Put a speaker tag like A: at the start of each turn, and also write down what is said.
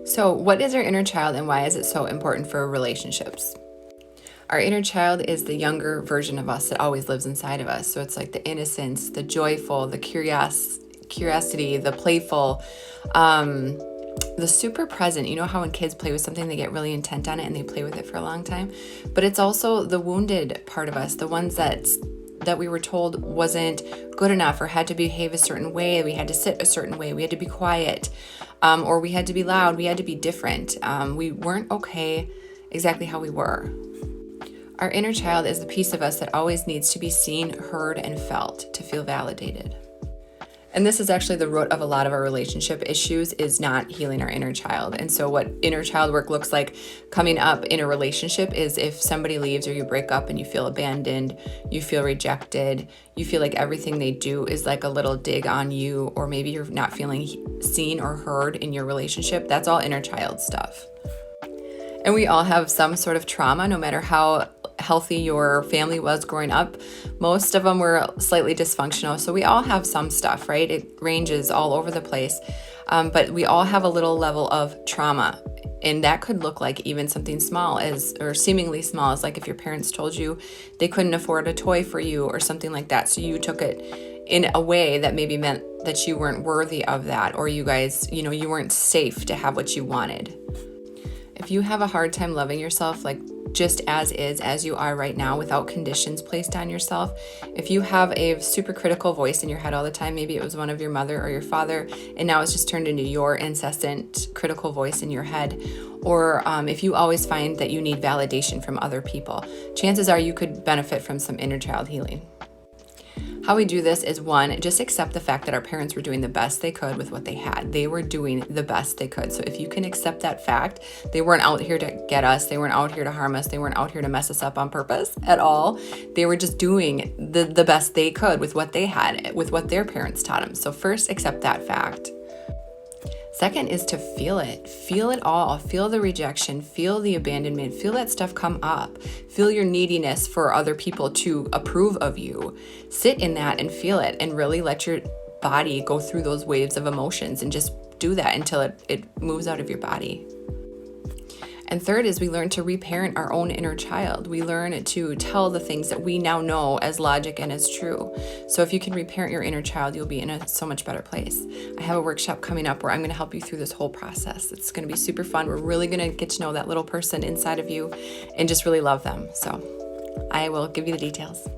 A: So, what is our inner child and why is it so important for relationships? Our inner child is the younger version of us that always lives inside of us. So, it's like the innocence, the joyful, the curiosity, the playful, the super present. You know how when kids play with something, they get really intent on it and they play with it for a long time? But it's also the wounded part of us, the ones that we were told wasn't good enough or had to behave a certain way. We had to sit a certain way. We had to be quiet, or we had to be loud. We had to be different. We weren't okay exactly how we were. Our inner child is the piece of us that always needs to be seen, heard, and felt to feel validated. And this is actually the root of a lot of our relationship issues, is not healing our inner child. And so what inner child work looks like coming up in a relationship is if somebody leaves or you break up and you feel abandoned, you feel rejected, you feel like everything they do is like a little dig on you, or maybe you're not feeling seen or heard in your relationship. That's all inner child stuff. And we all have some sort of trauma, no matter how healthy your family was growing up. Most of them were slightly dysfunctional. So we all have some stuff, right? It ranges all over the place. But we all have a little level of trauma. And that could look like even something small or seemingly small, as like if your parents told you they couldn't afford a toy for you or something like that. So you took it in a way that maybe meant that you weren't worthy of that, or you guys, you weren't safe to have what you wanted. If you have a hard time loving yourself, like just as is, as you are right now, without conditions placed on yourself, if you have a super critical voice in your head all the time, maybe it was one of your mother or your father, and now it's just turned into your incessant critical voice in your head, or if you always find that you need validation from other people, chances are you could benefit from some inner child healing. How we do this is, one, just accept the fact that our parents were doing the best they could with what they had. They were doing the best they could. So if you can accept that fact, they weren't out here to get us. They weren't out here to harm us. They weren't out here to mess us up on purpose at all. They were just doing the best they could with what they had, with what their parents taught them. So first, accept that fact. Second is to feel it. Feel it all. Feel the rejection. Feel the abandonment. Feel that stuff come up. Feel your neediness for other people to approve of you. Sit in that and feel it, and really let your body go through those waves of emotions, and just do that until it moves out of your body. And third is we learn to reparent our own inner child. We learn to tell the things that we now know as logic and as true. So if you can reparent your inner child, you'll be in a so much better place. I have a workshop coming up where I'm going to help you through this whole process. It's going to be super fun. We're really going to get to know that little person inside of you and just really love them. So I will give you the details.